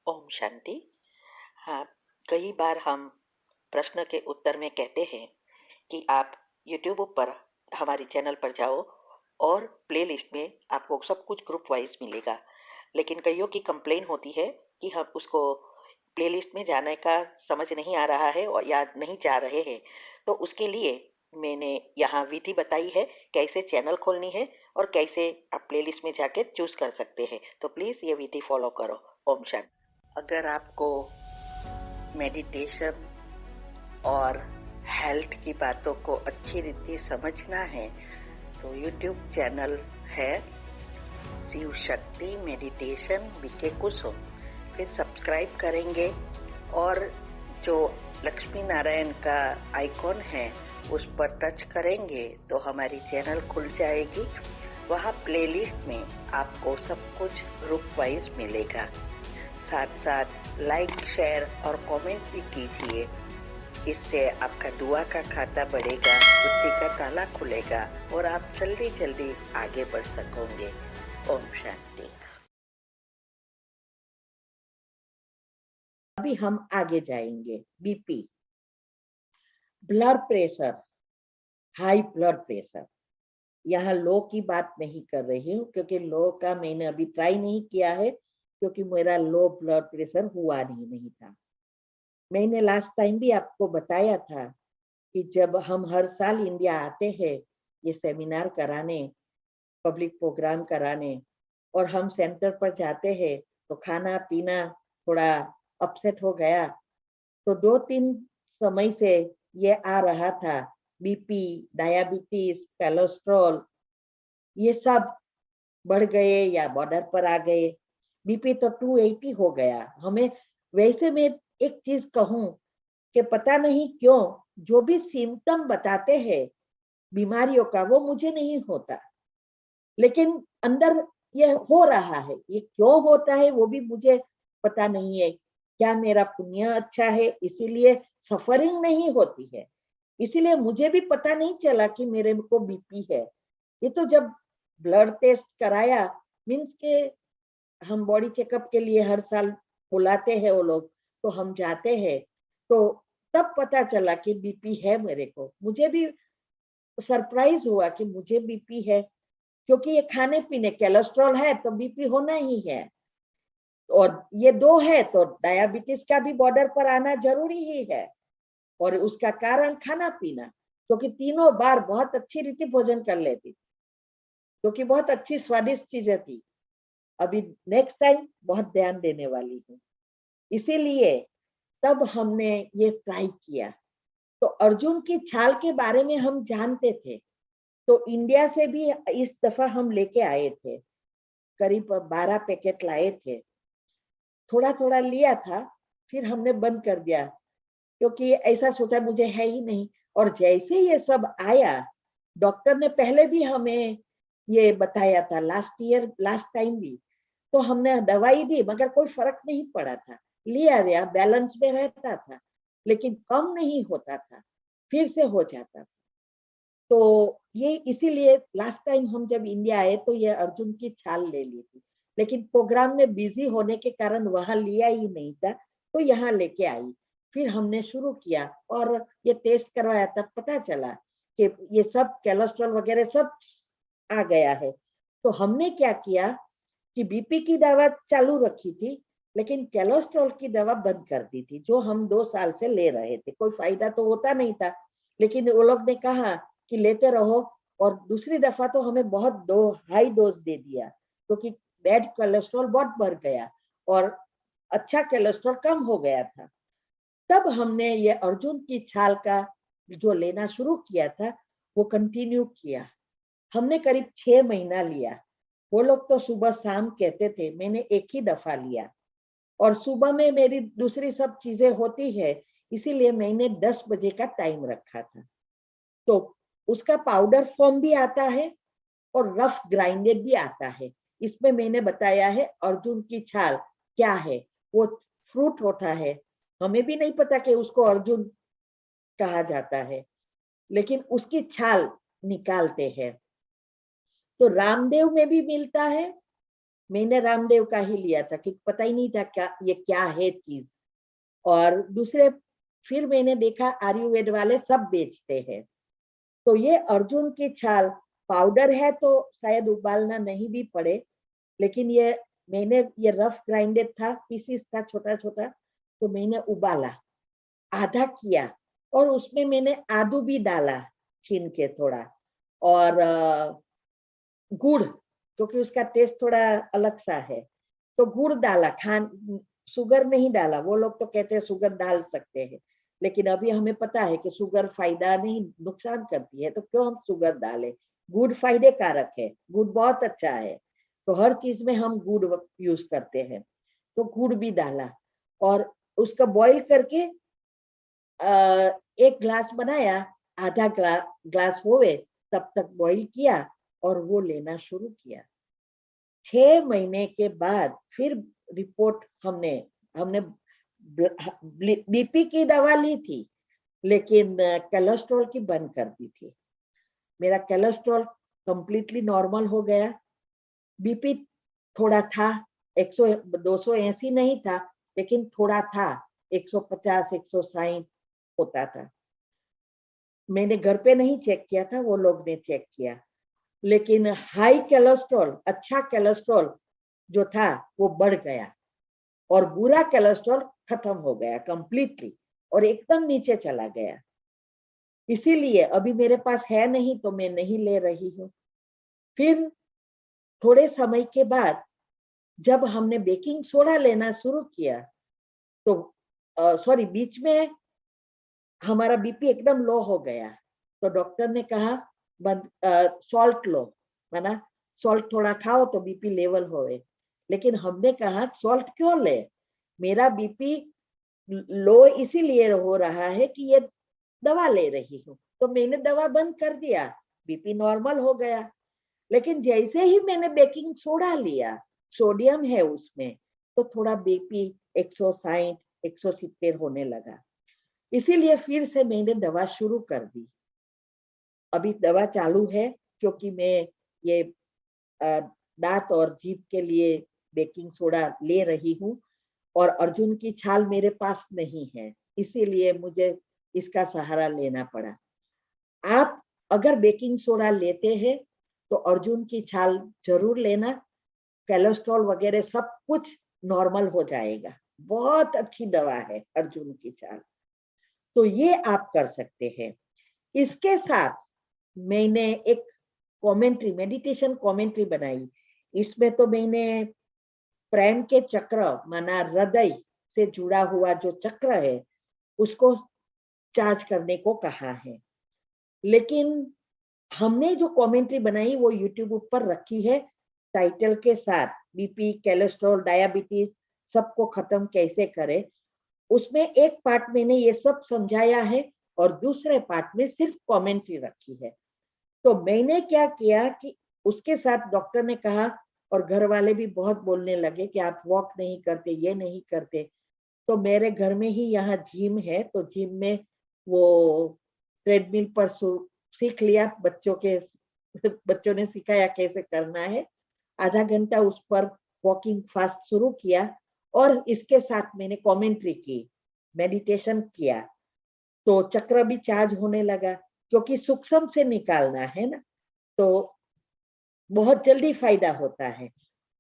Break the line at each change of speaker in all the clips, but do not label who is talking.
ओम शांति। हाँ, कई बार हम प्रश्न के उत्तर में कहते हैं कि आप यूट्यूब पर हमारे चैनल पर जाओ और प्लेलिस्ट में आपको सब कुछ ग्रुप वाइज मिलेगा। लेकिन कईयों की कंप्लेन होती है कि हम उसको प्लेलिस्ट में जाने का समझ नहीं आ रहा है और या नहीं जा रहे हैं। तो उसके लिए मैंने यहाँ विधि बताई है कैसे चैनल खोलनी है और कैसे आप प्लेलिस्ट में जाके चूज कर सकते हैं। तो प्लीज़ ये विधि फॉलो करो। ओम शांति। अगर आपको मेडिटेशन और हेल्थ की बातों को अच्छी रीति समझना है तो यूट्यूब चैनल है शिव शक्ति मेडिटेशन बीके कुसुम। फिर सब्सक्राइब करेंगे और जो लक्ष्मी नारायण का आइकॉन है उस पर टच करेंगे तो हमारी चैनल खुल जाएगी। वहाँ प्लेलिस्ट में आपको सब कुछ ग्रुप वाइज मिलेगा। साथ साथ लाइक शेयर और कमेंट भी कीजिए। इससे आपका दुआ का खाता बढ़ेगा, बुद्धि का ताला खुलेगा और आप जल्दी जल्दी आगे बढ़ सकोगे। ओम शांति।
अभी हम आगे जाएंगे। BP, blood pressure, high blood pressure. यहाँ लो की बात नहीं कर रही हूँ क्योंकि लो का मैंने अभी ट्राई नहीं किया है क्योंकि मेरा लो ब्लड प्रेशर हुआ नहीं था। मैंने लास्ट टाइम भी आपको बताया था कि जब हम हर साल इंडिया आते हैं ये सेमिनार कराने, पब्लिक प्रोग्राम कराने, और हम सेंटर पर जाते हैं तो खाना पीना थोड़ा अपसेट हो गया तो 2-3 समय से ये आ रहा था। बीपी, डायबिटीज, कोलेस्ट्रॉल, ये सब बढ़ गए या बॉर्डर पर आ गए। बीपी तो 280 हो गया हमें। वैसे मैं एक चीज कहूं कि पता नहीं क्यों जो भी सिम्टम बताते हैं बीमारियों का वो मुझे नहीं होता, लेकिन अंदर ये हो रहा है। ये क्यों होता है वो भी मुझे पता नहीं है। क्या मेरा पुण्य अच्छा है इसीलिए सफरिंग नहीं होती है? इसीलिए मुझे भी पता नहीं चला कि मेरे को बीपी है। ये तो जब ब्लड टेस्ट कराया, मीन्स के हम बॉडी चेकअप के लिए हर साल बुलाते हैं वो लोग, तो हम जाते हैं तो तब पता चला कि बीपी है मेरे को। मुझे भी सरप्राइज हुआ कि मुझे बीपी है क्योंकि ये खाने पीने, कोलेस्ट्रॉल है तो बीपी होना ही है, और ये दो है तो डायबिटीज का भी बॉर्डर पर आना जरूरी ही है। और उसका कारण खाना पीना, क्योंकि तीनों बार बहुत अच्छी रीति भोजन कर लेती क्योंकि बहुत अच्छी स्वादिष्ट चीजें थी। अभी नेक्स्ट टाइम बहुत ध्यान देने वाली हूँ। इसीलिए तब हमने ये ट्राई किया। तो अर्जुन की छाल के बारे में हम जानते थे तो इंडिया से भी इस दफा हम लेके आए थे, करीब 12 पैकेट लाए थे। थोड़ा थोड़ा लिया था, फिर हमने बंद कर दिया क्योंकि ऐसा सोचा मुझे है ही नहीं। और जैसे ये सब आया, डॉक्टर ने पहले भी हमें ये बताया था, लास्ट टाइम भी, तो हमने दवाई दी मगर कोई फर्क नहीं पड़ा था। लिया गया, बैलेंस में रहता था लेकिन कम नहीं होता था, फिर से हो जाता था। तो ये इसीलिए लास्ट टाइम हम जब इंडिया आए तो ये अर्जुन की छाल ले ली थी, लेकिन प्रोग्राम में बिजी होने के कारण वहां लिया ही नहीं था, तो यहाँ लेके आई। फिर हमने शुरू किया और ये टेस्ट करवाया, तब पता चला कि ये सब कोलेस्ट्रॉल वगैरह सब आ गया है। तो हमने क्या किया कि बीपी की दवा चालू रखी थी लेकिन कोलेस्ट्रॉल की दवा बंद कर दी थी, जो हम 2 साल से ले रहे थे। कोई फायदा तो होता नहीं था, लेकिन वो लोग ने कहा कि लेते रहो। और दूसरी दफा तो हमें बहुत हाई डोज दे दिया क्योंकि बैड कोलेस्ट्रॉल बहुत बढ़ गया और अच्छा कोलेस्ट्रॉल कम हो गया था। तब हमने ये अर्जुन की छाल का जो लेना शुरू किया था वो कंटिन्यू किया। हमने करीब 6 महीना लिया। वो लोग तो सुबह शाम कहते थे, मैंने एक ही दफा लिया। और सुबह में मेरी दूसरी सब चीजें होती है, इसीलिए मैंने 10 बजे का टाइम रखा था। तो उसका पाउडर फॉर्म भी आता है और रफ ग्राइंडेड भी आता है। इसमें मैंने बताया है अर्जुन की छाल क्या है। वो फ्रूट होता है, हमें भी नहीं पता कि उसको अर्जुन कहा जाता है, लेकिन उसकी छाल निकालते हैं। तो रामदेव में भी मिलता है मैंने रामदेव का ही लिया था क्योंकि पता ही नहीं था क्या ये क्या है चीज। और दूसरे फिर मैंने देखा आयुर्वेद वाले सब बेचते हैं। तो ये अर्जुन की छाल पाउडर है तो शायद उबालना नहीं भी पड़े, लेकिन ये रफ ग्राइंडेड था, पीसीस था छोटा छोटा, तो मैंने उबाला, आधा किया और उसमें मैंने आदू भी डाला छीन के थोड़ा, और गुड़, क्योंकि उसका टेस्ट थोड़ा अलग सा है तो गुड़ डाला। शुगर नहीं डाला। वो लोग तो कहते हैं शुगर डाल सकते हैं, लेकिन अभी हमें पता है कि शुगर फायदा नहीं, नुकसान करती है, तो क्यों हम शुगर डालें। गुड़ फायदे कारक है, गुड़ बहुत अच्छा है, तो हर चीज में हम गुड़ यूज करते हैं। तो गुड़ भी डाला और उसका बॉईल करके एक ग्लास बनाया, आधा ग्लास होवे तब तक बॉईल किया और वो लेना शुरू किया। 6 महीने के बाद फिर रिपोर्ट हमने हमने बीपी की दवा ली थी, लेकिन कोलेस्ट्रॉल की बंद कर दी थी। मेरा कोलेस्ट्रॉल कंप्लीटली नॉर्मल हो गया। बीपी थोड़ा था, 100 280 नहीं था, लेकिन थोड़ा था, 150 160 होता था। मैंने घर पे नहीं चेक किया था, वो लोग ने चेक किया, लेकिन हाई कोलेस्ट्रॉल, अच्छा कोलेस्ट्रॉल जो था वो बढ़ गया और बुरा कोलेस्ट्रॉल खत्म हो गया कंप्लीटली और एकदम नीचे चला गया। इसीलिए अभी मेरे पास है नहीं तो मैं नहीं ले रही हूँ। फिर थोड़े समय के बाद जब हमने बेकिंग सोडा लेना शुरू किया तो सॉरी बीच में हमारा बीपी एकदम लो हो गया, तो डॉक्टर ने कहा सॉल्ट लो, माना सॉल्ट थोड़ा खाओ तो बीपी लेवल होए। लेकिन हमने कहा सॉल्ट क्यों ले, मेरा बीपी लो इसीलिए हो रहा है कि ये दवा ले रही हूँ, तो मैंने दवा बंद कर दिया, बीपी नॉर्मल हो गया। लेकिन जैसे ही मैंने बेकिंग सोडा लिया, सोडियम है उसमें, तो थोड़ा बीपी 160 170 होने लगा। इसीलिए फिर से मैंने दवा शुरू कर दी। अभी दवा चालू है क्योंकि मैं ये दांत और जीभ के लिए बेकिंग सोडा ले रही हूँ और अर्जुन की छाल मेरे पास नहीं है, इसीलिए मुझे इसका सहारा लेना पड़ा। आप अगर बेकिंग सोडा लेते हैं तो अर्जुन की छाल जरूर लेना, कोलेस्ट्रॉल वगैरह सब कुछ नॉर्मल हो जाएगा। बहुत अच्छी दवा है अर्जुन की छाल, तो ये आप कर सकते हैं। इसके साथ मैंने एक कमेंट्री, मेडिटेशन कमेंट्री बनाई। इसमें तो मैंने प्रेम के चक्र, माना हृदय से जुड़ा हुआ जो चक्र है उसको चार्ज करने को कहा है। लेकिन हमने जो कमेंट्री बनाई वो यूट्यूब पर रखी है टाइटल के साथ, बीपी कोलेस्ट्रॉल डायबिटीज सबको खत्म कैसे करें। उसमें एक पार्ट मैंने ये सब समझाया है और दूसरे पार्ट में सिर्फ कमेंट्री रखी है। तो मैंने क्या किया कि उसके साथ डॉक्टर ने कहा और घर वाले भी बहुत बोलने लगे कि आप वॉक नहीं करते, ये नहीं करते, तो मेरे घर में ही यहाँ जिम है, तो जिम में वो ट्रेडमिल पर सीख लिया, बच्चों ने सिखाया कैसे करना है। आधा घंटा उस पर वॉकिंग फास्ट शुरू किया और इसके साथ मैंने कमेंट्री की, मेडिटेशन किया, तो चक्र भी चार्ज होने लगा, क्योंकि सूक्ष्म से निकालना है ना, तो बहुत जल्दी फायदा होता है।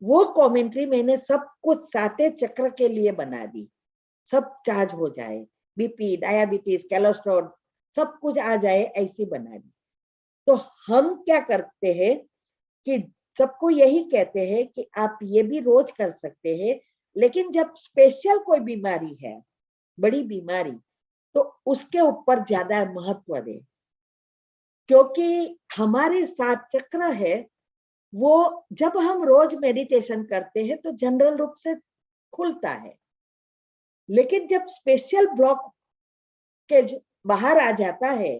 वो कमेंट्री मैंने सब कुछ 7 चक्र के लिए बना दी, सब चार्ज हो जाए, बीपी डायबिटीज कोलेस्ट्रॉल सब कुछ आ जाए, ऐसी बना दी। तो हम क्या करते हैं कि सबको यही कहते हैं कि आप ये भी रोज कर सकते हैं, लेकिन जब स्पेशल कोई बीमारी है, बड़ी बीमारी, तो उसके ऊपर ज्यादा महत्व दें, क्योंकि हमारे 7 चक्र है वो जब हम रोज मेडिटेशन करते हैं तो जनरल रूप से खुलता है, लेकिन जब स्पेशल ब्लॉक के बाहर आ जाता है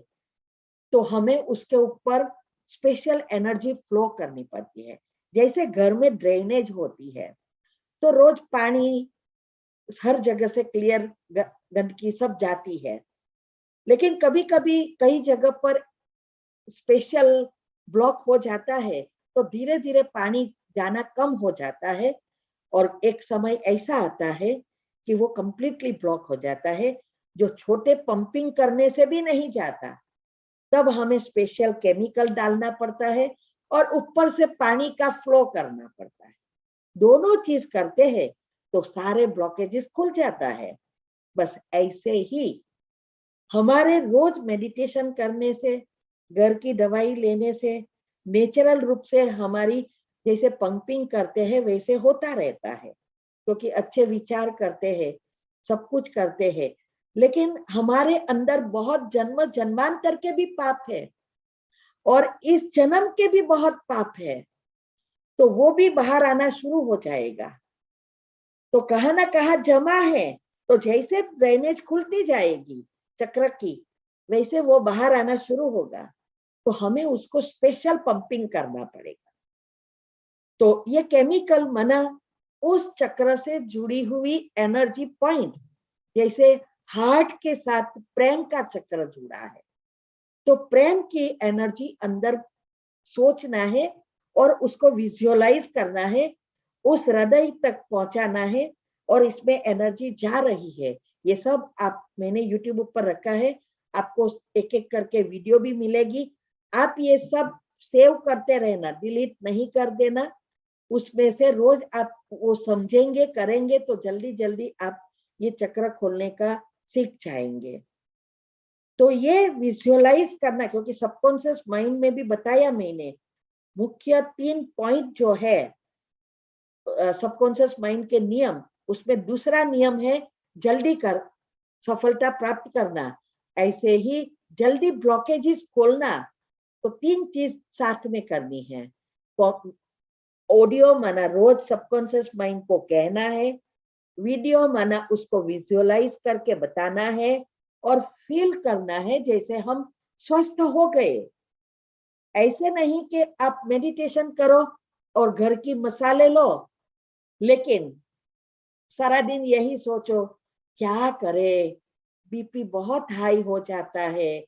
तो हमें उसके ऊपर स्पेशल एनर्जी फ्लो करनी पड़ती है। जैसे घर में ड्रेनेज होती है तो रोज पानी हर जगह से क्लियर, गंदगी सब जाती है, लेकिन कभी कभी कई जगह पर स्पेशल ब्लॉक हो जाता है तो धीरे धीरे पानी जाना कम हो जाता है और एक समय ऐसा आता है कि वो कंप्लीटली ब्लॉक हो जाता है, जो छोटे पंपिंग करने से भी नहीं जाता। तब हमें स्पेशल केमिकल डालना पड़ता है और ऊपर से पानी का फ्लो करना पड़ता है। दोनों चीज करते हैं तो सारे ब्लॉकेजेस खुल जाता है। बस ऐसे ही हमारे रोज मेडिटेशन करने से, घर की दवाई लेने से, नेचुरल रूप से हमारी जैसे पंपिंग करते हैं वैसे होता रहता है, क्योंकि अच्छे विचार करते हैं, सब कुछ करते हैं। लेकिन हमारे अंदर बहुत जन्म जन्मांतर के भी पाप है और इस जन्म के भी बहुत पाप है, तो वो भी बाहर आना शुरू हो जाएगा। तो कहाँ ना कहाँ जमा है, तो जैसे ड्रेनेज खुलती जाएगी चक्र की, वैसे वो बाहर आना शुरू होगा। तो हमें उसको स्पेशल पंपिंग करना पड़ेगा। तो ये केमिकल मना उस चक्र से जुड़ी हुई एनर्जी पॉइंट, जैसे हार्ट के साथ प्रेम का चक्र जुड़ा है, तो प्रेम की एनर्जी अंदर सोचना है और उसको विजुअलाइज करना है, उस हृदय तक पहुंचाना है और इसमें एनर्जी जा रही है। ये सब आप मैंने यूट्यूब ऊपर रखा है, आपको एक एक करके वीडियो भी मिलेगी। आप ये सब सेव करते रहना, डिलीट नहीं कर देना। उसमें से रोज आप वो समझेंगे, करेंगे तो जल्दी जल्दी आप ये चक्र खोलने का सीख जाएंगे। तो ये विजुअलाइज करना, क्योंकि सबकॉन्शियस माइंड में भी बताया मैंने, मुख्य 3 पॉइंट जो है सबकॉन्शियस माइंड के नियम, उसमें दूसरा नियम है जल्दी कर सफलता प्राप्त करना, ऐसे ही जल्दी ब्लॉकेजेस खोलना। तो 3 चीज साथ में करनी है। ऑडियो माना रोज सबकॉन्शियस माइंड को कहना है, वीडियो माना उसको विजुअलाइज करके बताना है और फील करना है जैसे हम स्वस्थ हो गए। ऐसे नहीं कि आप मेडिटेशन करो और घर की मसाले लो, लेकिन सारा दिन यही सोचो क्या करे, बीपी बहुत हाई हो जाता है,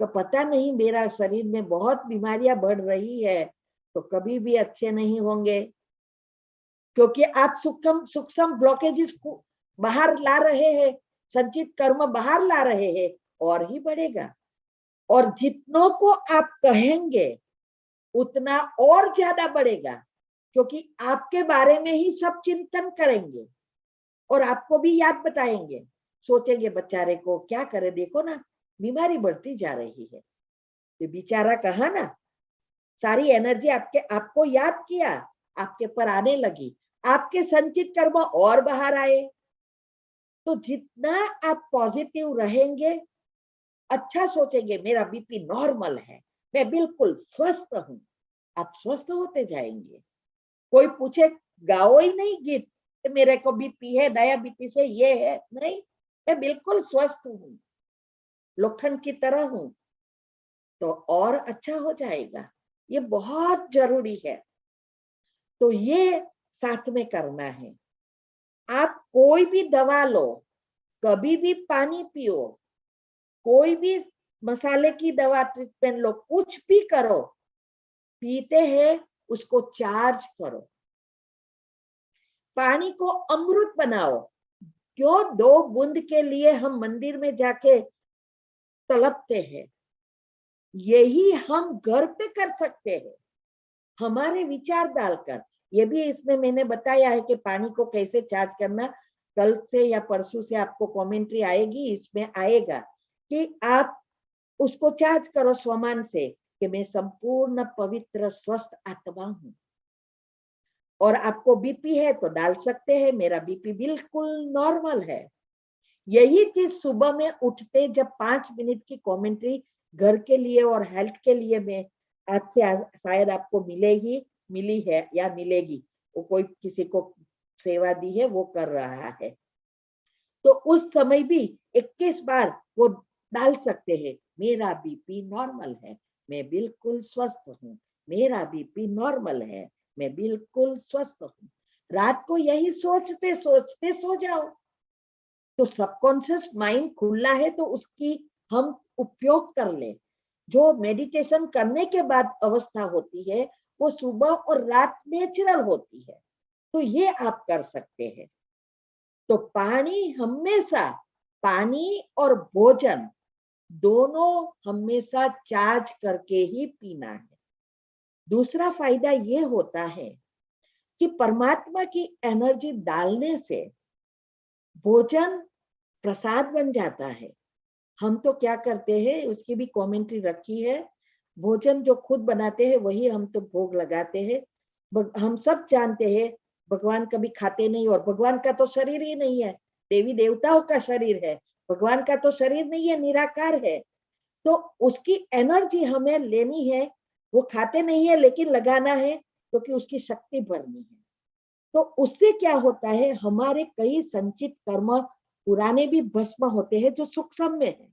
तो पता नहीं मेरा शरीर में बहुत बीमारियां बढ़ रही है, तो कभी भी अच्छे नहीं होंगे। क्योंकि आप सूक्ष्म ब्लॉकेजेस को बाहर ला रहे हैं, संचित कर्म बाहर ला रहे हैं, और ही बढ़ेगा। और जितनों को आप कहेंगे उतना और ज्यादा बढ़ेगा, क्योंकि आपके बारे में ही सब चिंतन करेंगे और आपको भी याद बताएंगे। सोचेंगे बेचारे को क्या करे, देखो ना बीमारी बढ़ती जा रही है। तो बेचारा कहा ना, सारी एनर्जी आपको याद किया, आपके पर आने लगी, आपके संचित कर्म और बाहर आए। तो जितना आप पॉजिटिव रहेंगे, अच्छा सोचेंगे, मेरा बीपी नॉर्मल है, मैं बिल्कुल स्वस्थ हूं, आप स्वस्थ होते जाएंगे। कोई पूछे गाओ ही नहीं गीत, मेरे को बीपी है, डायबिटीज है, ये है, नहीं, मैं बिल्कुल स्वस्थ हूं, लोखंड की तरह हूं, तो और अच्छा हो जाएगा। ये बहुत जरूरी है। तो ये साथ में करना है। आप कोई भी दवा लो, कभी भी पानी पियो, कोई भी मसाले की दवा ट्रीटमेंट लो, कुछ भी करो, पीते हैं उसको चार्ज करो, पानी को अमृत बनाओ। क्यों 2 बूंद के लिए हम मंदिर में जाके तड़पते हैं, यही हम घर पे कर सकते हैं, हमारे विचार डालकर। ये भी इसमें मैंने बताया है कि पानी को कैसे चार्ज करना, कल से या परसों से आपको कमेंट्री आएगी, इसमें आएगा कि आप उसको चार्ज करो स्वमान से कि मैं संपूर्ण पवित्र स्वस्थ आत्मा हूं। और आपको बीपी है तो डाल सकते हैं, मेरा बीपी बिल्कुल नॉर्मल है। यही चीज सुबह में उठते जब 5 मिनट की कमेंट्री घर के लिए और हेल्थ के लिए मैं आज से शायद आपको मिली है या मिलेगी, वो कोई किसी को सेवा दी है वो कर रहा है, तो उस समय भी 21 बार वो डाल सकते हैं, मेरा बीपी नॉर्मल है, मैं बिल्कुल स्वस्थ हूँ, मेरा बीपी नॉर्मल है, मैं बिल्कुल स्वस्थ हूँ। रात को यही सोचते सोचते सो जाओ। तो सबकॉन्शियस माइंड खुला है तो उसकी हम उपयोग कर ले। जो मेडिटेशन करने के बाद अवस्था होती है वो सुबह और रात नेचुरल होती है। तो ये आप कर सकते हैं। तो पानी हमेशा, पानी और भोजन दोनों हमेशा चार्ज करके ही पीना है। दूसरा फायदा ये होता है कि परमात्मा की एनर्जी डालने से भोजन प्रसाद बन जाता है। हम तो क्या करते हैं, उसकी भी कमेंट्री रखी है, भोजन जो खुद बनाते हैं वही हम तो भोग लगाते हैं। हम सब जानते हैं भगवान कभी खाते नहीं, और भगवान का तो शरीर ही नहीं है, देवी देवताओं का शरीर है, भगवान का तो शरीर नहीं है, निराकार है। तो उसकी एनर्जी हमें लेनी है, वो खाते नहीं है लेकिन लगाना है, क्योंकि उसकी शक्ति भरनी है। तो उससे क्या होता है, हमारे कई संचित कर्म पुराने भी भस्म होते हैं जो सूक्ष्म में है,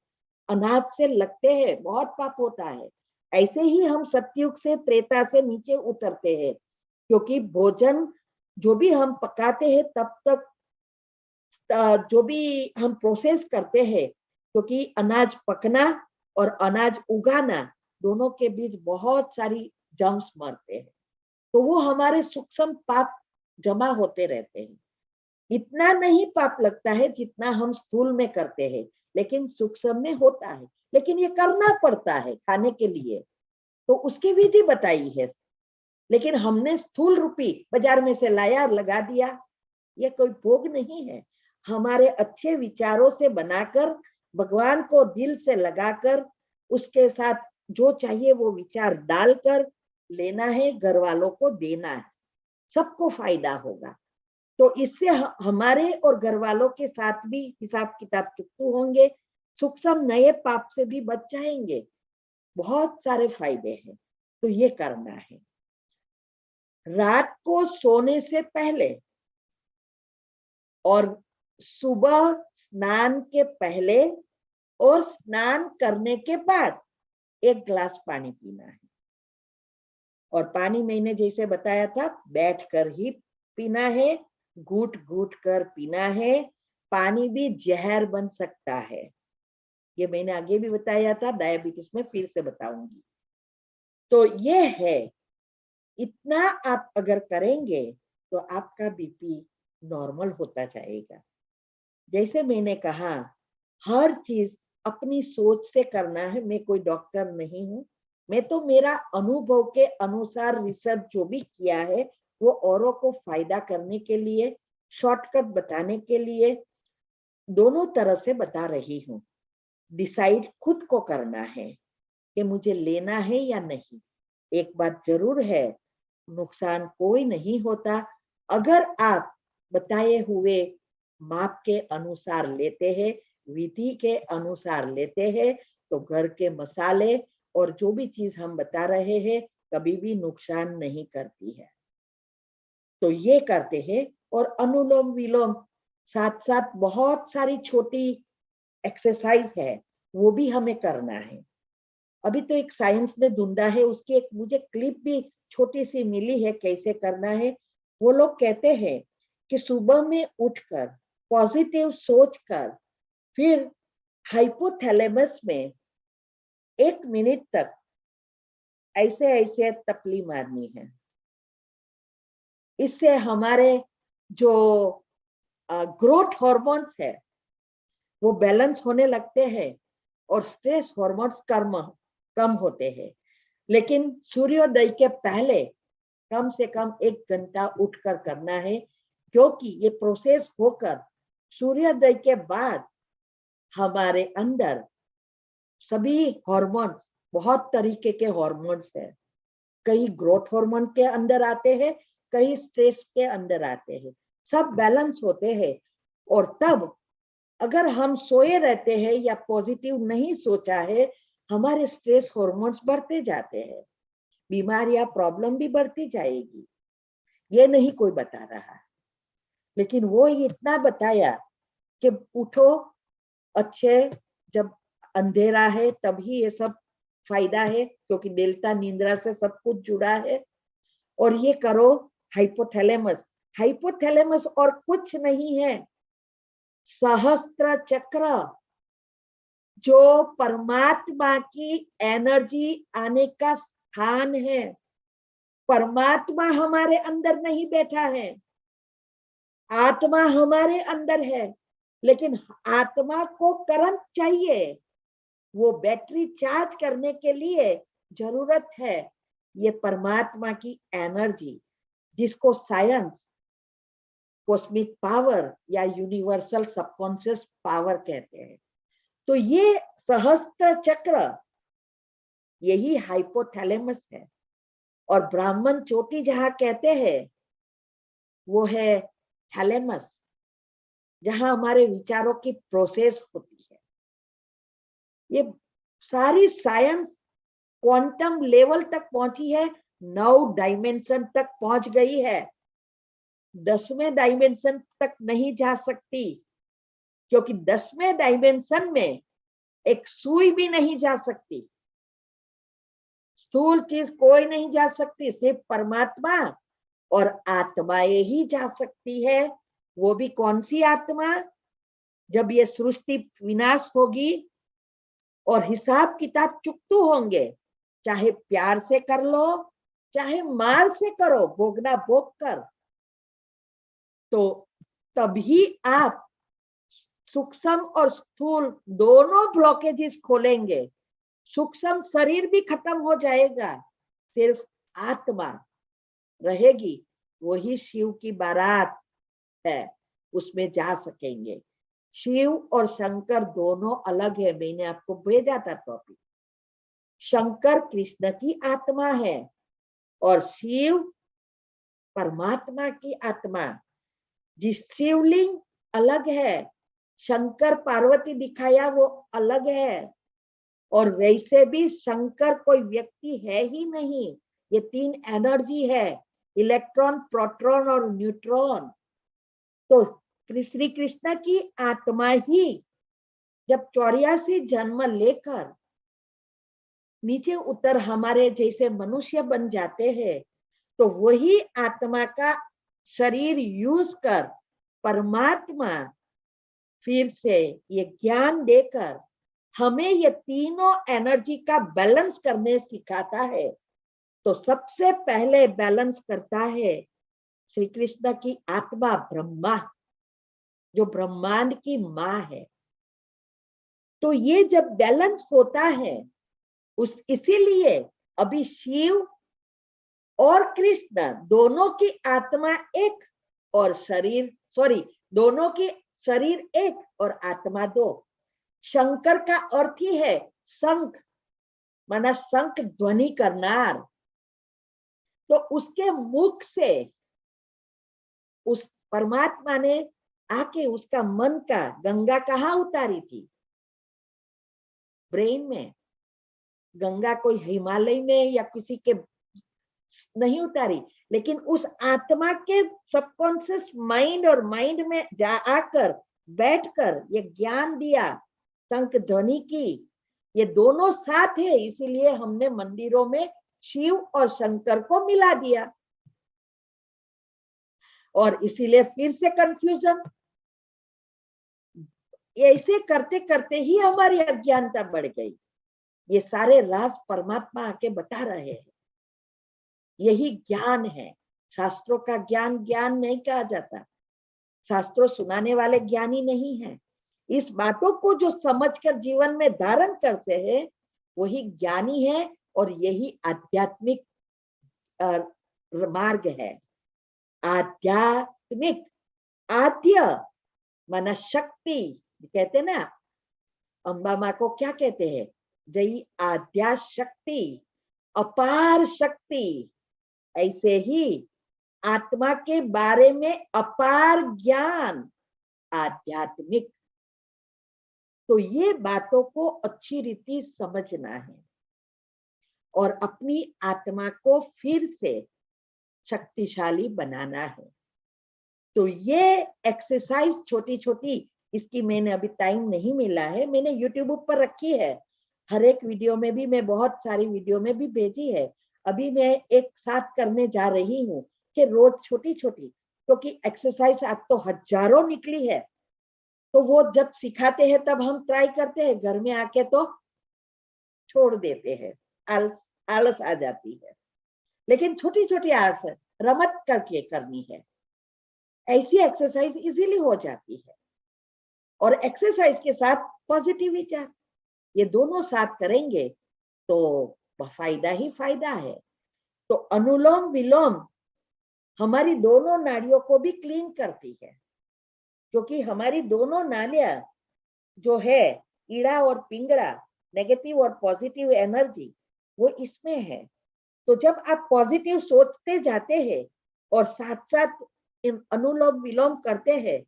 अनाज से लगते हैं, बहुत पाप होता है। ऐसे ही हम सतयुग से त्रेता से नीचे उतरते हैं, क्योंकि भोजन जो भी हम पकाते हैं तब तक जो भी हम प्रोसेस करते हैं, क्योंकि अनाज पकना और अनाज उगाना दोनों के बीच बहुत सारी जर्म्स मरते हैं, तो वो हमारे सूक्ष्म पाप जमा होते रहते हैं। इतना नहीं पाप लगता है जितना हम स्थूल में करते हैं, लेकिन सूक्ष्म में होता है, लेकिन ये करना पड़ता है खाने के लिए, तो उसकी विधि बताई है। लेकिन हमने स्थूल रूपी बाजार में से लाया और लगा दिया, ये कोई भोग नहीं है। हमारे अच्छे विचारों से बनाकर, भगवान को दिल से लगाकर, उसके साथ जो चाहिए वो विचार डालकर लेना है, घर वालों को देना है, सबको फायदा होगा। तो इससे हमारे और घर वालों के साथ भी हिसाब किताब चुकतू होंगे, सूक्ष्म नए पाप से भी बच जाएंगे। बहुत सारे फायदे हैं, तो ये करना है। रात को सोने से पहले और सुबह स्नान के पहले और स्नान करने के बाद 1 गिलास पानी पीना है। और पानी मैंने जैसे बताया था, बैठकर ही पीना है, घूट घूट कर पीना है। पानी भी जहर बन सकता है, ये मैंने आगे भी बताया था, डायबिटीज में फिर से बताऊंगी। तो ये है, इतना आप अगर करेंगे तो आपका बीपी नॉर्मल होता जाएगा। जैसे मैंने कहा, हर चीज अपनी सोच से करना है। मैं कोई डॉक्टर नहीं हूं, मैं तो मेरा अनुभव के अनुसार रिसर्च जो भी किया है वो औरों को फायदा करने के लिए, शॉर्टकट बताने के लिए, दोनों तरह से बता रही हूँ। डिसाइड खुद को करना है कि मुझे लेना है या नहीं। एक बात जरूर है, नुकसान कोई नहीं होता अगर आप बताए हुए माप के अनुसार लेते हैं, विधि के अनुसार लेते हैं, तो घर के मसाले और जो भी चीज हम बता रहे हैं कभी भी नुकसान नहीं करती है। तो ये करते हैं। और अनुलोम विलोम साथ साथ बहुत सारी छोटी एक्सरसाइज है, वो भी हमें करना है। अभी तो एक साइंस ने ढूंढा है, उसकी एक मुझे क्लिप भी छोटी सी मिली है कैसे करना है। वो लोग कहते हैं कि सुबह में उठकर पॉजिटिव सोचकर फिर हाइपोथैलेमस में 1 मिनट तक ऐसे ऐसे तपली मारनी है। इससे हमारे जो ग्रोथ हार्मोन्स है वो बैलेंस होने लगते हैं और स्ट्रेस हार्मोन्स कम होते हैं। लेकिन सूर्योदय के पहले कम से कम 1 घंटा उठकर करना है, क्योंकि ये प्रोसेस होकर सूर्योदय के बाद हमारे अंदर सभी हार्मोन्स, बहुत तरीके के हार्मोन्स है, कई ग्रोथ हार्मोन के अंदर आते हैं, कई स्ट्रेस के अंदर आते हैं, सब बैलेंस होते हैं। और तब अगर हम सोए रहते हैं या पॉजिटिव नहीं सोचा है, हमारे स्ट्रेस हार्मोन्स बढ़ते जाते हैं, बीमारियां प्रॉब्लम भी बढ़ती जाएगी। ये नहीं कोई बता रहा, लेकिन वो इतना बताया कि उठो अच्छे, जब अंधेरा है तभी ये सब फायदा है, क्योंकि डेल्टा निंद्रा से सब कुछ जुड़ा है। और ये करो हाइपोथैलेमस। हाइपोथैलेमस और कुछ नहीं है, सहस्त्र चक्र, जो परमात्मा की एनर्जी आने का स्थान है। परमात्मा हमारे अंदर नहीं बैठा है, आत्मा हमारे अंदर है, लेकिन आत्मा को करंट चाहिए, वो बैटरी चार्ज करने के लिए जरूरत है ये परमात्मा की एनर्जी, जिसको साइंस कॉस्मिक पावर या यूनिवर्सल सबकॉन्शियस पावर कहते हैं। तो ये सहस्त्र चक्र यही हाइपोथैलेमस है, और ब्राह्मण चोटी जहां कहते हैं वो है थैलेमस, जहां हमारे विचारों की प्रोसेस होती है। ये सारी साइंस क्वांटम लेवल तक पहुंची है, 9 डायमेंशन तक पहुंच गई है, 10वें डायमेंशन तक नहीं जा सकती, क्योंकि 10वें डायमेंशन में एक सुई भी नहीं जा सकती, स्थूल चीज कोई नहीं जा सकती, सिर्फ परमात्मा और आत्माएं ही जा सकती है। वो भी कौन सी आत्मा? जब ये सृष्टि विनाश होगी और हिसाब किताब चुकतू होंगे, चाहे प्यार से कर लो चाहे मार से करो, भोगना भोग कर, तो तभी आप सूक्ष्म और स्थूल दोनों ब्लॉकेजेस खोलेंगे। सूक्ष्म शरीर भी खत्म हो जाएगा, सिर्फ आत्मा रहेगी, वही शिव की बारात है, उसमें जा सकेंगे। शिव और शंकर दोनों अलग है, मैंने आपको भेजा था टॉपिक। शंकर कृष्ण की आत्मा है और शिव परमात्मा की आत्मा। जिस शिवलिंग अलग है, शंकर पार्वती दिखाया वो अलग है, और वैसे भी शंकर कोई व्यक्ति है ही नहीं, ये 3 एनर्जी है, इलेक्ट्रॉन, प्रोटॉन और न्यूट्रॉन। तो श्री कृष्ण की आत्मा ही जब 84 जन्म लेकर नीचे उतर हमारे जैसे मनुष्य बन जाते हैं, तो वही आत्मा का शरीर यूज कर परमात्मा फिर से ये ज्ञान देकर हमें ये तीनों एनर्जी का बैलेंस करने सिखाता है। तो सबसे पहले बैलेंस करता है श्री कृष्ण की आत्मा ब्रह्मा, जो ब्रह्मांड की मां है। तो ये जब बैलेंस होता है, उस इसीलिए अभी शिव और कृष्ण दोनों की आत्मा एक और शरीर, दोनों की शरीर एक और आत्मा 2। शंकर का अर्थ ही है शंख, माना शंख ध्वनि करनार। तो उसके मुख से उस परमात्मा ने आके उसका मन का गंगा कहाँ उतारी थी? ब्रेन में। गंगा कोई हिमालय में या किसी के नहीं उतारी, लेकिन उस आत्मा के सबकॉन्शियस माइंड और माइंड में जा आकर बैठकर ये ज्ञान दिया, शंख ध्वनि की। ये दोनों साथ है, इसीलिए हमने मंदिरों में शिव और शंकर को मिला दिया, और इसीलिए फिर से कंफ्यूजन। ऐसे करते करते ही हमारी अज्ञानता बढ़ गई। ये सारे राज परमात्मा आके बता रहे हैं, यही ज्ञान है। शास्त्रों का ज्ञान ज्ञान नहीं कहा जाता, शास्त्रों सुनाने वाले ज्ञानी नहीं है। इस बातों को जो समझकर जीवन में धारण करते हैं वही ज्ञानी है, और यही आध्यात्मिक मार्ग है। आध्यात्मिक, आद्य माना शक्ति, कहते ना अम्बा माँ को क्या कहते हैं? जय आद्या शक्ति, अपार शक्ति। ऐसे ही आत्मा के बारे में अपार ज्ञान, आध्यात्मिक। तो ये बातों को अच्छी रीति समझना है और अपनी आत्मा को फिर से शक्तिशाली बनाना है। तो ये एक्सरसाइज छोटी छोटी, इसकी मैंने अभी टाइम नहीं मिला है, मैंने यूट्यूब पर रखी है, हर एक वीडियो में भी, मैं बहुत सारी वीडियो में भी भेजी है। अभी मैं एक साथ करने जा रही हूँ कि रोज छोटी छोटी, क्योंकि एक्सरसाइज आज तो हजारों निकली है, तो वो जब सिखाते हैं तब हम ट्राई करते हैं, घर में आके तो छोड़ देते हैं, आलस आ जाती है। लेकिन छोटी छोटी आसन रमत करके करनी है। ऐसी एक्सरसाइज इजीली हो जाती है। और एक्सरसाइज के साथ पॉजिटिव विचार, ये दोनों साथ करेंगे तो फायदा ही फायदा है। तो अनुलोम विलोम हमारी दोनों नाड़ियों को भी क्लीन करती है, क्योंकि हमारी दोनों नालियां जो है, ईड़ा और पिंगड़ा, नेगेटिव और पॉजिटिव एनर्जी, वो इसमें है। तो जब आप पॉजिटिव सोचते जाते हैं और साथ साथ इन अनुलोम विलोम करते हैं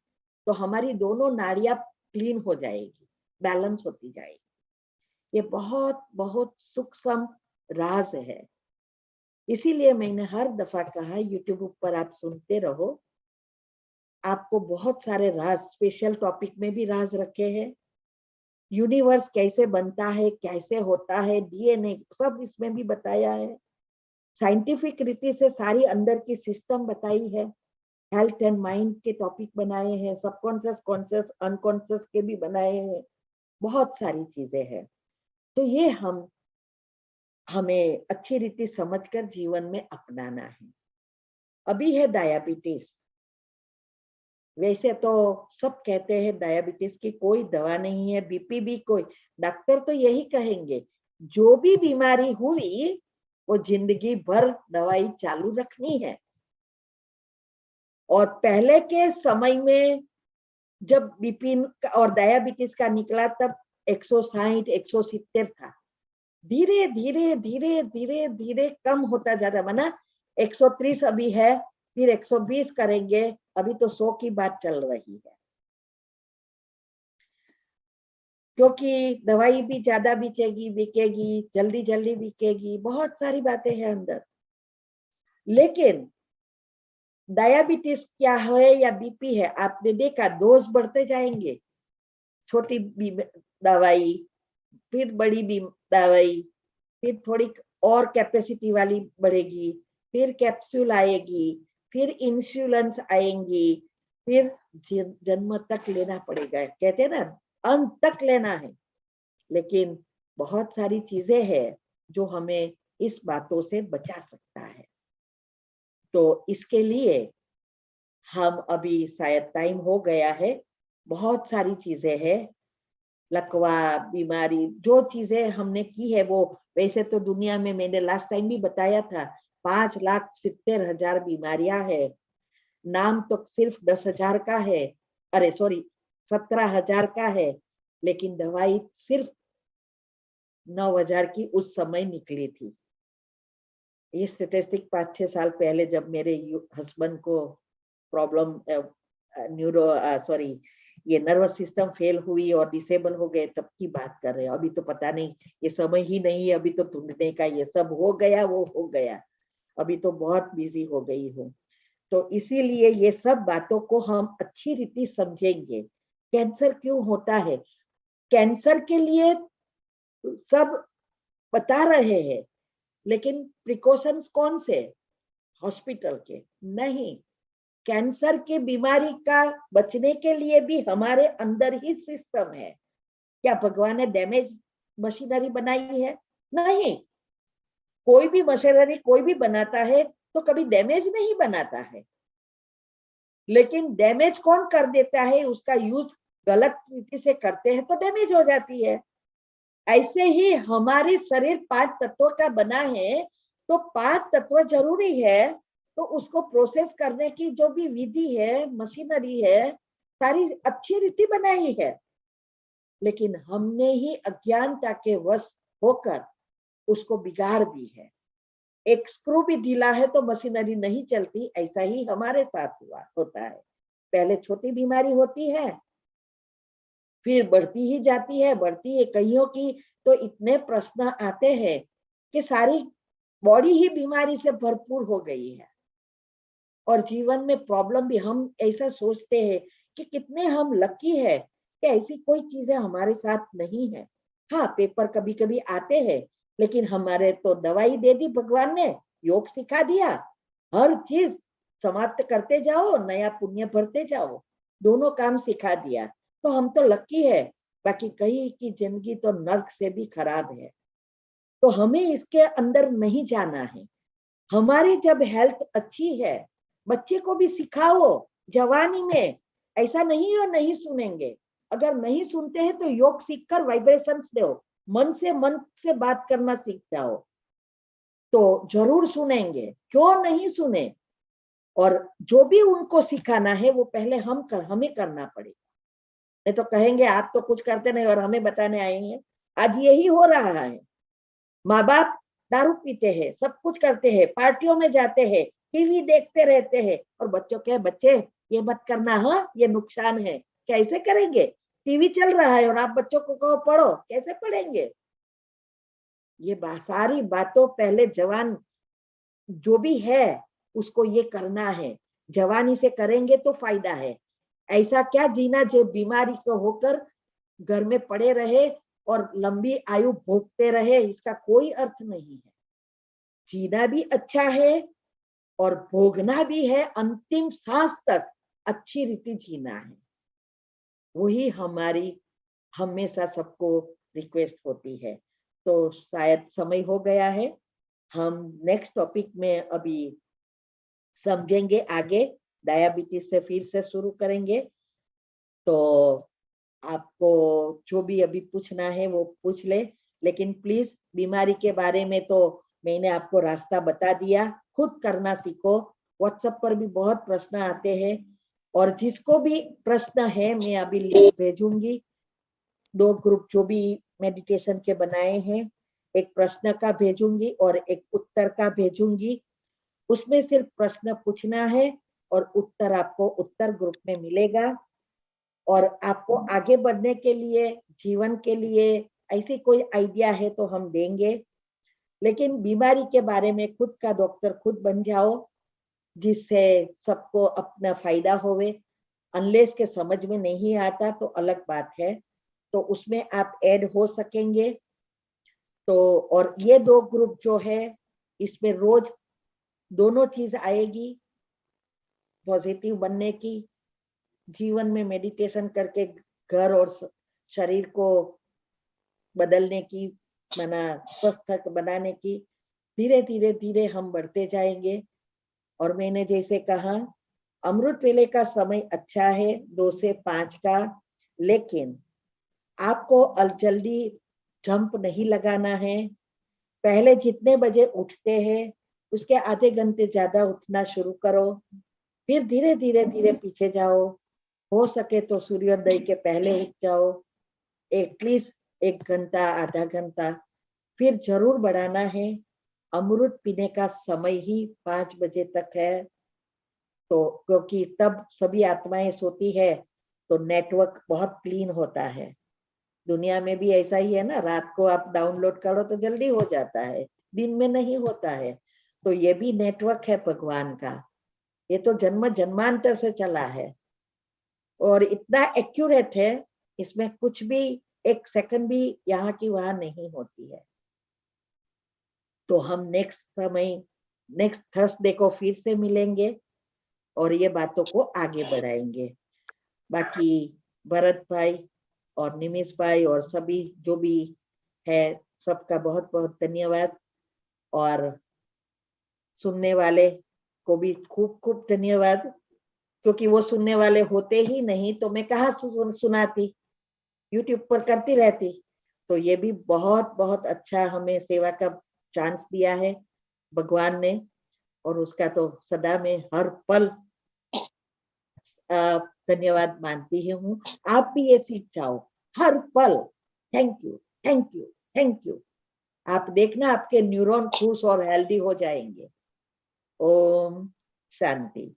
तो हमारी दोनों नाड़ियां क्लीन हो जाएगी, बैलेंस होती जाएगी। ये बहुत बहुत सूक्ष्म राज है। इसीलिए मैंने हर दफा कहा, यूट्यूब पर आप सुनते रहो, आपको बहुत सारे राज, स्पेशल टॉपिक में भी राज रखे हैं। यूनिवर्स कैसे बनता है, कैसे होता है, डीएनए सब इसमें भी बताया है। साइंटिफिक रीति से सारी अंदर की सिस्टम बताई है। हेल्थ एंड माइंड के टॉपिक बनाए हैं, सबकॉन्शियस, कॉन्शियस, अनकॉन्शियस के भी बनाए हैं, बहुत सारी चीजें हैं। तो ये हमें अच्छी रीति समझकर जीवन में अपनाना है। अभी है डायबिटीज। वैसे तो सब कहते हैं डायबिटीज की कोई दवा नहीं है, बीपी भी कोई, डॉक्टर तो यही कहेंगे जो भी बीमारी हुई वो जिंदगी भर दवाई चालू रखनी है। और पहले के समय में जब बीपी और डायबिटीज का निकला तब 160 170 था। धीरे धीरे धीरे धीरे धीरे कम होता जाता, माना 130 अभी है, फिर 120 करेंगे, अभी तो 100 की बात चल रही है। क्योंकि दवाई भी ज्यादा बिकेगी, जल्दी जल्दी बिकेगी, बहुत सारी बातें हैं अंदर। लेकिन डायबिटीज क्या है या बीपी है, आपने देखा डोज बढ़ते जाएंगे। छोटी दवाई, फिर बड़ी दवाई, फिर थोड़ी और कैपेसिटी वाली बढ़ेगी, फिर कैप्सूल आएगी, फिर इंसुलिन आएंगी, फिर जन्म तक लेना पड़ेगा। कहते हैं ना, अंत तक लेना है। लेकिन बहुत सारी चीजें हैं जो हमें इस बातों से बचा सकता है। तो इसके लिए हम अभी शायद टाइम हो गया है, बहुत सारी चीजें हैं, लकवा बीमारी, जो चीजें हमने की है वो, वैसे तो दुनिया में मैंने लास्ट टाइम भी बताया था 5,70,000 बीमारियां है। नाम तो सिर्फ 10,000 का है, अरे सॉरी 17,000 का है, लेकिन दवाई सिर्फ 9,000 की उस समय निकली थी। ये स्टेटिस्टिक 5-6 साल पहले जब मेरे हस्बैंड को प्रॉब्लम ये नर्वस सिस्टम फेल हुई और डिसेबल हो गए, तब की बात कर रहे हैं। अभी तो पता नहीं, ये समय ही नहीं है अभी तो ढूंढने का, ये सब हो गया, वो हो गया, अभी तो बहुत बिजी हो गई हूँ। तो इसीलिए ये सब बातों को हम अच्छी रीति समझेंगे। कैंसर क्यों होता है, कैंसर के लिए सब बता रहे हैं, लेकिन प्रिकॉशंस कौन से, हॉस्पिटल के नहीं। कैंसर की बीमारी का बचने के लिए भी हमारे अंदर ही सिस्टम है। क्या भगवान ने डैमेज मशीनरी बनाई है? नहीं। कोई भी मशीनरी कोई भी बनाता है तो कभी डैमेज नहीं बनाता है, लेकिन डैमेज कौन कर देता है, उसका यूज गलत रीति से करते हैं तो डैमेज हो जाती है। ऐसे ही हमारी शरीर 5 तत्वों का बना है, तो 5 तत्व जरूरी है, तो उसको प्रोसेस करने की जो भी विधि है, मशीनरी है, सारी अच्छी रीति बनाई है। लेकिन हमने ही अज्ञानता के वश होकर उसको बिगाड़ दी है। एक स्क्रू भी ढीला है तो मशीनरी नहीं चलती, ऐसा ही हमारे साथ होता है। पहले छोटी बीमारी होती है, फिर बढ़ती ही जाती है, बढ़ती है। कईयों की तो इतने प्रश्न आते हैं कि सारी बॉडी ही बीमारी से भरपूर हो गई है। और जीवन में प्रॉब्लम भी, हम ऐसा सोचते हैं कि कितने हम लकी है कि ऐसी कोई चीजें हमारे साथ नहीं है। हाँ, पेपर कभी कभी आते हैं, लेकिन हमारे तो दवाई दे दी भगवान ने, योग सिखा दिया, हर चीज समाप्त करते जाओ, नया पुण्य भरते जाओ, दोनों काम सिखा दिया, तो हम तो लकी है। बाकी कहीं की जिंदगी तो नर्क से भी खराब है। तो हमें इसके अंदर नहीं जाना है। हमारी जब हेल्थ अच्छी है, बच्चे को भी सिखाओ जवानी में। ऐसा नहीं है नहीं सुनेंगे, अगर नहीं सुनते हैं तो योग सीखकर वाइब्रेशंस दो, मन से बात करना सीख जाओ, तो जरूर सुनेंगे, क्यों नहीं सुने। और जो भी उनको सिखाना है वो पहले हमें करना पड़ेगा, नहीं तो कहेंगे आप तो कुछ करते नहीं और हमें बताने आए हैं। आज यही हो रहा है, माँ बाप दारू पीते हैं, सब कुछ करते हैं, पार्टियों में जाते हैं, टीवी देखते रहते हैं, और बच्चों के बच्चे ये मत करना, हाँ ये नुकसान है, कैसे करेंगे? टीवी चल रहा है और आप बच्चों को कहो पढ़ो, कैसे पढ़ेंगे? ये सारी बातों पहले जवान जो भी है उसको ये करना है, जवानी से करेंगे तो फायदा है। ऐसा क्या जीना जो बीमारी को होकर घर में पड़े रहे और लंबी आयु भोगते रहे, इसका कोई अर्थ नहीं है। जीना भी अच्छा है और भोगना भी है, अंतिम सांस तक अच्छी रीति जीना है। वही हमारी हमेशा सबको रिक्वेस्ट होती है। तो शायद समय हो गया है, हम नेक्स्ट टॉपिक में अभी समझेंगे आगे, डायबिटीज से फिर से शुरू करेंगे। तो आपको जो भी अभी पूछना है वो पूछ ले, लेकिन प्लीज बीमारी के बारे में तो मैंने आपको रास्ता बता दिया, खुद करना सीखो। व्हाट्सएप पर भी बहुत प्रश्न आते हैं, और जिसको भी प्रश्न है मैं अभी लिंक भेजूंगी। 2 ग्रुप जो भी मेडिटेशन के बनाए हैं, एक प्रश्न का भेजूंगी और एक उत्तर का भेजूंगी। उसमें सिर्फ प्रश्न पूछना है और उत्तर आपको उत्तर ग्रुप में मिलेगा। और आपको आगे बढ़ने के लिए, जीवन के लिए ऐसी कोई आइडिया है तो हम देंगे, लेकिन बीमारी के बारे में खुद का डॉक्टर खुद बन जाओ, जिससे सबको अपना फायदा होवे। अनलेस के समझ में नहीं आता तो अलग बात है, तो उसमें आप ऐड हो सकेंगे। तो और ये 2 ग्रुप जो है, इसमें रोज दोनों चीज आएगी, पॉजिटिव बनने की, जीवन में मेडिटेशन करके घर और शरीर को बदलने की, मना स्वस्थ बनाने की। धीरे धीरे धीरे हम बढ़ते जाएंगे। और मैंने जैसे कहा, अमृत वेले का समय अच्छा है 2 से 5 का, लेकिन आपको जल्दी जंप नहीं लगाना है। पहले जितने बजे उठते हैं उसके आधे घंटे ज्यादा उठना शुरू करो, फिर धीरे धीरे धीरे पीछे जाओ। हो सके तो सूर्योदय के पहले उठ जाओ, एटलीस्ट 1 घंटा आधा घंटा, फिर जरूर बढ़ाना है। अमृत पीने का समय ही 5 बजे तक है, तो क्योंकि तब सभी आत्माएं सोती है, तो नेटवर्क बहुत क्लीन होता है। दुनिया में भी ऐसा ही है ना, रात को आप डाउनलोड करो तो जल्दी हो जाता है, दिन में नहीं होता है। तो ये भी नेटवर्क है भगवान का, ये तो जन्म जन्मांतर से चला है और इतना एक्यूरेट है, इसमें कुछ भी 1 सेकंड भी यहाँ की वहां नहीं होती है। तो हम नेक्स्ट थर्सडे को फिर से मिलेंगे और ये बातों को आगे बढ़ाएंगे। बाकी भरत भाई और निमिष भाई और सभी जो भी है, सबका बहुत बहुत धन्यवाद। और सुनने वाले को भी खूब खूब धन्यवाद, क्योंकि वो सुनने वाले होते ही नहीं तो मैं कहाँ सुनाती, यूट्यूब पर करती रहती। तो ये भी बहुत बहुत अच्छा हमें सेवा का चांस दिया है भगवान ने, और उसका तो सदा में हर पल धन्यवाद मानती हूँ। आप भी ये सीख जाओ हर पल। Thank you, thank you, thank you. आप देखना आपके न्यूरॉन खुश और हेल्दी हो जाएंगे। ओम शांति।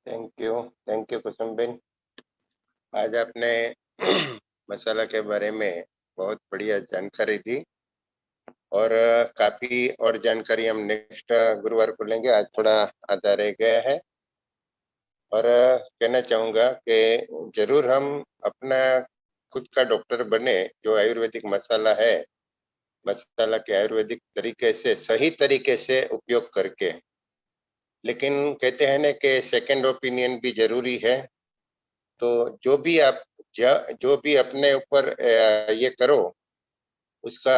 Thank you Kusum ben. आज आपने मसाला के बारे में बहुत बढ़िया जानकारी दी, और काफी और जानकारी हम नेक्स्ट गुरुवार को लेंगे। आज थोड़ा आधा रह गया है, और कहना चाहूंगा कि जरूर हम अपना खुद का डॉक्टर बने, जो आयुर्वेदिक मसाला है, मसाला के आयुर्वेदिक तरीके से, सही तरीके से उपयोग करके। लेकिन कहते हैं ना कि सेकंड ओपिनियन भी जरूरी है। तो जो भी अपने ऊपर ये करो, उसका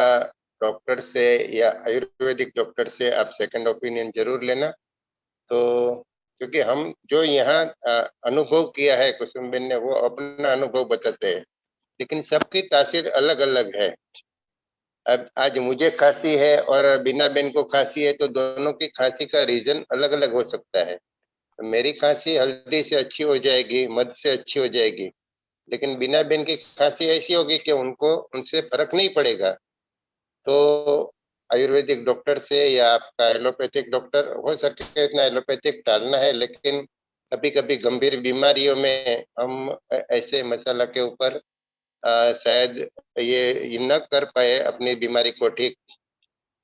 डॉक्टर से या आयुर्वेदिक डॉक्टर से आप सेकंड ओपिनियन जरूर लेना। तो क्योंकि हम जो यहाँ अनुभव किया है कुसुमबेन ने, वो अपना अनुभव बताते हैं, लेकिन सबकी तासीर अलग अलग है। अब आज मुझे खांसी है और बीना बेन को खांसी है, तो दोनों की खांसी का रीजन अलग अलग हो सकता है। मेरी खांसी हल्दी से अच्छी हो जाएगी, मध से अच्छी हो जाएगी, लेकिन बीना बेन की खांसी ऐसी होगी कि उनको उनसे फर्क नहीं पड़ेगा। तो आयुर्वेदिक डॉक्टर से या आपका एलोपैथिक डॉक्टर, हो सके इतना एलोपैथिक टालना है, लेकिन कभी कभी गंभीर बीमारियों में हम ऐसे मसाला के ऊपर शायद ये न कर पाए अपनी बीमारी को ठीक,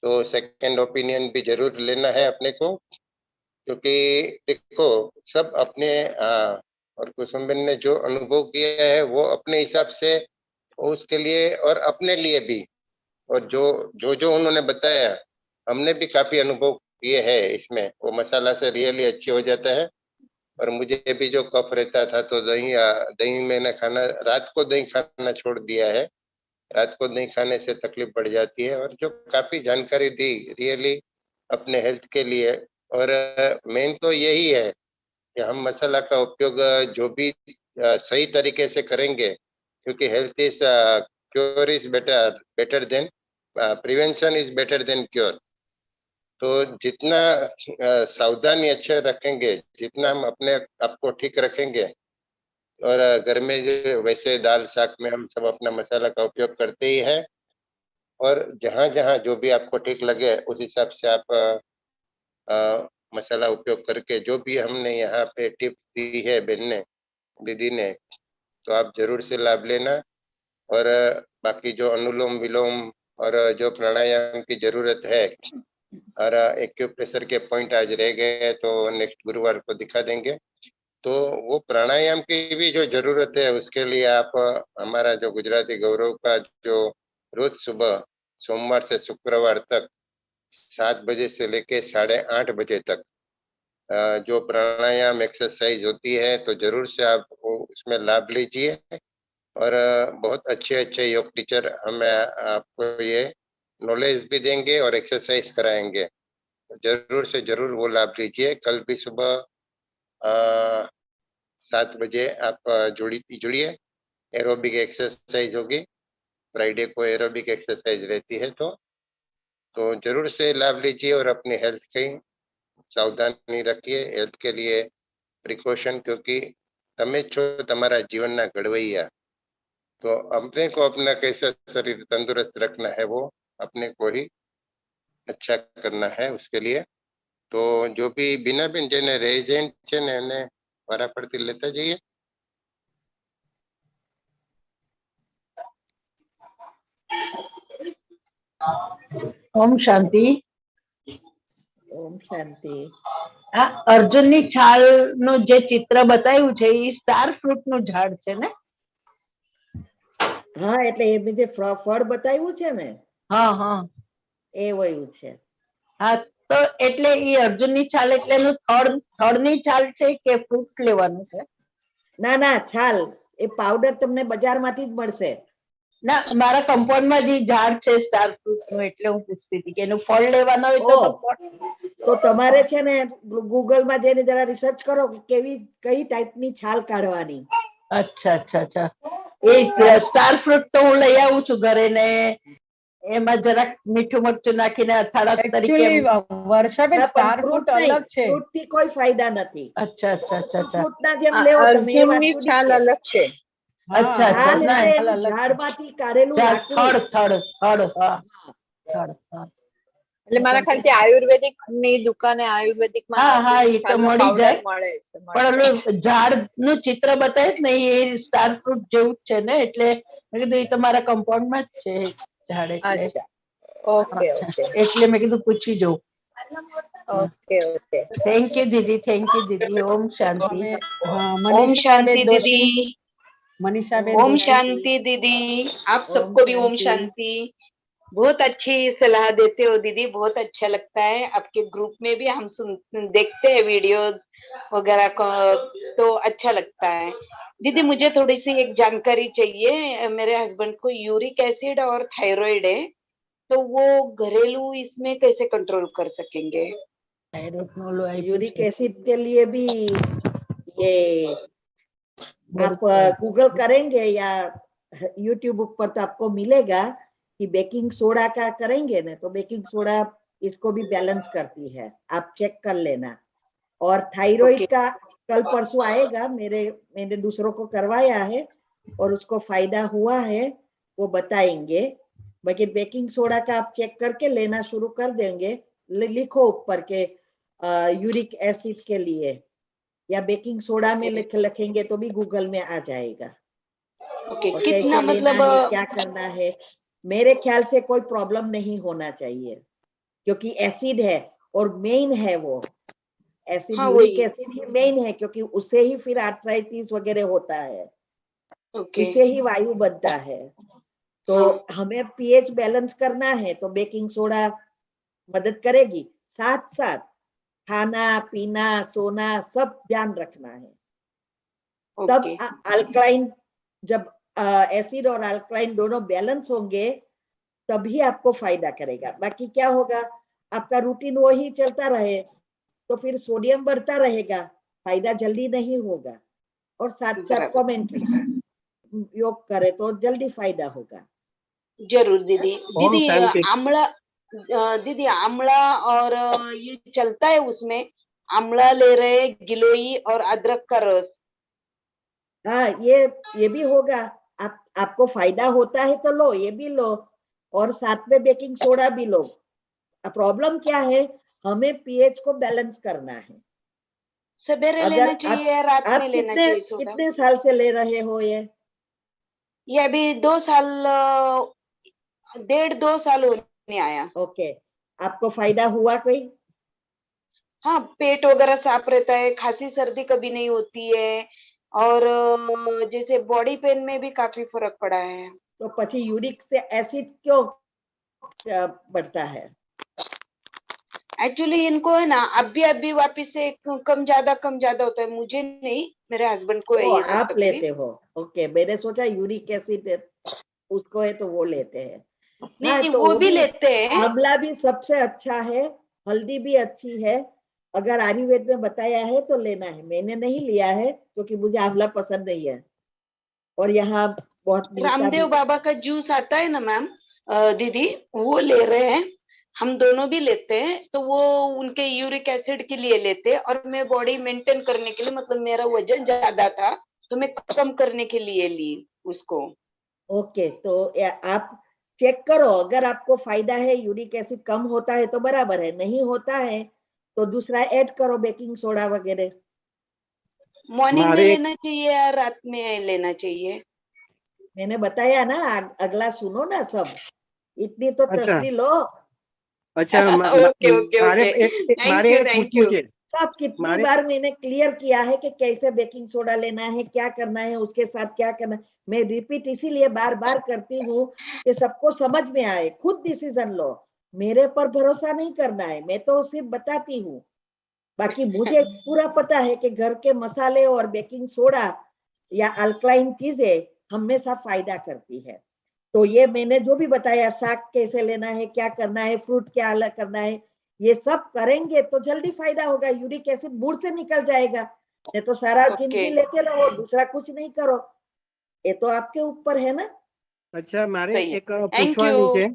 तो सेकंड ओपिनियन भी जरूर लेना है अपने को। क्योंकि देखो, सब अपने और कुसुमबेन ने जो अनुभव किया है वो अपने हिसाब से उसके लिए और अपने लिए भी, और जो जो जो उन्होंने बताया हमने भी काफी अनुभव किए हैं इसमें, वो मसाला से रियली अच्छी हो जाता है। और मुझे भी जो कफ रहता था तो दही दही मैंने खाना, रात को दही खाना छोड़ दिया है। रात को दही खाने से तकलीफ बढ़ जाती है। और जो काफी जानकारी दी रियली अपने हेल्थ के लिए। और मेन तो यही है कि हम मसाला का उपयोग जो भी सही तरीके से करेंगे, क्योंकि health is cure is better better than prevention is better than cure. तो जितना सावधानी अच्छे रखेंगे, जितना हम अपने आप को ठीक रखेंगे, और घर में जो वैसे दाल साग में हम सब अपना मसाला का उपयोग करते ही हैं, और जहाँ जहाँ जो भी आपको ठीक लगे उस हिसाब से आप मसाला उपयोग करके, जो भी हमने यहाँ पे टिप दी है बेन ने, दीदी ने, तो आप जरूर से लाभ लेना। और बाकी जो अनुलोम विलोम और जो प्राणायाम की जरूरत है, और एक्यूप्रेशर के पॉइंट आज रह गए तो नेक्स्ट गुरुवार को दिखा देंगे। तो वो प्राणायाम की भी जो जरूरत है उसके लिए आप हमारा जो गुजराती गौरव का जो रोज सुबह सोमवार से शुक्रवार तक 7 बजे से लेके 8:30 बजे तक जो प्राणायाम एक्सरसाइज होती है, तो जरूर से आप उसमें लाभ लीजिए। और बहुत अच्छे अच्छे योग टीचर हमें आपको ये नॉलेज भी देंगे और एक्सरसाइज कराएंगे। जरूर से जरूर वो लाभ लीजिए। कल भी सुबह 7 बजे आप जुड़िए। एरोबिक एक्सरसाइज होगी, फ्राइडे को एरोबिक एक्सरसाइज रहती है, तो जरूर से लाभ लीजिए और अपनी हेल्थ की सावधानी रखिए। हेल्थ के लिए प्रिकॉशन, क्योंकि તમે છો તમારા જીવનના ઘડવૈયા, तो अपने को अपना कैसा शरीर तंदुरुस्त रखना है वो अपने को ही अच्छा करना है उसके लिए। तो जो भी बिना बिन जेने रेजेंट છે ને એને વારાફરતી લેતા જઈએ।
ઓમ શાંતિ।
ओम शांति।
આ અર્જુનની છાલનું જે ચિત્ર બતાવ્યું છે એ સ્ટાર ફ્રૂટનું ઝાડ છે ને?
હા, એટલે એ બધે ફળ બતાવ્યું છે ને,
હા હા
એ વયું છે।
હા, તો એટલે એ અર્જુનની છાલ એટલે એનું થડની છાલ છે કે ફ્રૂટ લેવાનું છે?
ના ના, છાલ એ પાવડર તમને બજારમાંથી જ મળશે।
ના, મારા કમ્પાઉન્ડમાં જે ઝાડ છે સ્ટાર ફ્રૂટનું, એટલે હું પૂછતી હતી કે એનું ફળ લેવાનું હોય તો
તો તમારે છે ને ગૂગલમાં જઈને જરા રિસર્ચ કરો કે કેવી કઈ ટાઈપની છાલ કાઢવાની।
અચ્છા અચ્છા અચ્છા, એ સ્ટાર ફ્રૂટ તો હું લઈ આવું છું ઘરે ને એમાં જરાક મીઠું મરચું નાખીને અથાડા તરીકે।
વર્ષાબેન સ્ટાર ફ્રૂટ અલગ છે,
ફ્રૂટ થી કોઈ ફાયદા નથી।
અચ્છા અચ્છા અચ્છા અચ્છા,
ફ્રૂટ ના જેમ લેવો તમે એ વાત જુદી
છાલ
છે।
અલગ છે।
અચ્છા અચ્છા,
છાલ
ના
એટલે એનું ઝાડમાંથી કાઢેલું લાકડું।
થડ થડ થડ, હા થડ, હા
એટલે મારા ખ્યાલથી આયુર્વેદિક ની દુકાને આયુર્વેદિક માં
હા હા, એ તો મળી જાય,
મળે
પણ ઓલું ઝાડનું ચિત્ર બતાવે ને એ સ્ટાર ફ્રૂટ જેવું જ છે ને, એટલે મેં કીધું એ તો મારા કમ્પાઉન્ડમાં જ છે ઝાડ, એટલે
અચ્છા, ઓકે ઓકે
એટલે મેં કીધું પૂછી જોઉં।
ઓકે ઓકે,
થેન્ક યુ दीदी, थैंक यू दीदी। ओम शांति।
ओम शांति दीदी।
मनीषाबेन
ओम
दोषी।
शांति दीदी, आप सबको भी ओम शांति। बहुत अच्छी सलाह देते हो दीदी, बहुत अच्छा लगता है। आपके ग्रुप में भी हम देखते हैं वीडियोस वगैरह को, तो अच्छा लगता है। दीदी मुझे थोड़ी सी एक जानकारी चाहिए। मेरे हस्बैंड को यूरिक एसिड और थायराइड है, तो वो घरेलू इसमें कैसे कंट्रोल कर सकेंगे?
यूरिक एसिड के लिए भी ये आप गूगल करेंगे या यूट्यूब ऊपर तो आपको मिलेगा कि बेकिंग सोडा का करेंगे ना, तो बेकिंग सोडा इसको भी बैलेंस करती है, आप चेक कर लेना। और थायराइड का कल परसों आएगा, मैंने दूसरों को करवाया है और उसको फायदा हुआ है, वो बताएंगे। बाकी बेकिंग सोडा का आप चेक करके लेना शुरू कर देंगे, लिखो ऊपर के यूरिक एसिड के लिए, या बेकिंग सोडा में लिखेंगे तो भी गूगल में आ जाएगा।
ओके,
और
कितना
कैसे लेना
मतलब
है, क्या करना है। मेरे ख्याल से कोई प्रॉब्लम नहीं होना चाहिए, क्योंकि एसिड है और मेन है वो एसिड,
हाँ
यूरिक
वही।
एसिड ही मेन है, क्योंकि उससे ही फिर आर्थराइटिस वगैरह होता है,
ओके।
इससे ही वायु बनता है। तो
हाँ,
हमें पीएच बैलेंस करना है तो बेकिंग सोडा मदद करेगी। साथ साथ खाना पीना सोना सब ध्यान रखना है। तब
ओके।
अल्कलाइन, जब एसिड और अल्कलाइन दोनों बैलेंस होंगे तभी आपको फायदा करेगा। बाकी क्या होगा, आपका रूटीन वही चलता रहे तो फिर सोडियम बढ़ता रहेगा, फायदा जल्दी नहीं होगा। और साथ साथ
बराबर।
कमेंट्री योग करे तो जल्दी फायदा होगा।
जरूर दीदी।
ओम
दीदी
शांति।
आंवला, दीदी आंवला और ये चलता है उसमें, आंवला ले रहे, गिलोई और अदरक का रस।
हाँ, ये भी होगा। आपको फायदा होता है तो लो, ये भी लो, और साथ में बेकिंग सोडा भी लो। प्रॉब्लम क्या है, हमें पीएच को बैलेंस करना है।
सवेरे
अगर
लेना चाहिए या रात में
आप
लेना
कितने
चाहिए सोडा?
कितने साल से ले रहे हो
ये अभी 2 साल, 1.5-2 साल होने आया।
ओके, आपको फायदा हुआ कोई?
हाँ, पेट वगैरह साफ रहता है, खांसी सर्दी कभी नहीं होती है, और जैसे बॉडी पेन में भी काफी फर्क पड़ा है।
तो પછી यूरिक से एसिड क्यों बढ़ता है?
एक्चुअली इनको है ना, अभी वापिस से कम ज्यादा होता है, मुझे नहीं, मेरे हस्बैंड को है
ओ,
ये सब
आप
तकलीफ।
लेते हो? ओके, मैंने सोचा यूरिक एसिड उसको है तो वो लेते हैं। हाँ,
नहीं,
तो
वो
वो
भी
भी
लेते हैं।
आंवला भी सबसे अच्छा है, हल्दी भी अच्छी है। अगर आयुर्वेद में बताया है तो लेना है। मैंने नहीं लिया है क्योंकि मुझे आंवला पसंद नहीं है, और यहाँ बहुत मिलता भी
रामदेव बाबा का जूस आता है ना मैम, दीदी, वो ले रहे हैं, हम दोनों भी लेते हैं। तो वो उनके यूरिक एसिड के लिए लेते हैं, और मैं बॉडी मेंटेन करने के लिए, मतलब मेरा वजन ज्यादा था तो मैं कम करने के लिए ली उसको।
ओके, तो आप चेक करो, अगर आपको फायदा है, यूरिक एसिड कम होता है तो बराबर है, नहीं होता है तो दूसरा ऐड करो, बेकिंग सोडा वगैरह।
मॉर्निंग में
हमारे
लेना चाहिए या रात में लेना चाहिए?
मैंने बताया ना, अगला सुनो ना सब, इतनी तो
अच्छा
तसली लो।
अच्छा
ओके ओके
मारे
ओके,
मारे एक
थैंक
पूछने
यू।
के
सब कितनी
मारे
बार मैंने क्लियर किया है कि कैसे बेकिंग सोडा लेना है, क्या करना है, उसके साथ क्या करना है। मैं रिपीट इसीलिए बार बार करती हूँ कि सबको समझ में आए, खुद डिसीजन लो। मेरे पर भरोसा नहीं करना है, मैं तो सिर्फ बताती हूँ। बाकी मुझे पूरा पता है कि घर के मसाले और बेकिंग सोडा या अल्कलाइन चीजें हमेशा फायदा करती है। तो ये मैंने जो भी बताया, साग कैसे लेना है, क्या करना है, फ्रूट क्या अलग करना है, ये सब करेंगे तो जल्दी फायदा होगा। यूरिक एसिड मुंह से निकल जाएगा, नहीं तो सारा
ओके।
जिंदगी लेते रहो, दूसरा कुछ नहीं करो। ये तो आपके ऊपर है ना।
अच्छा मारे
सही है,
एक
थैंक
पूछવાનું
यू।
છે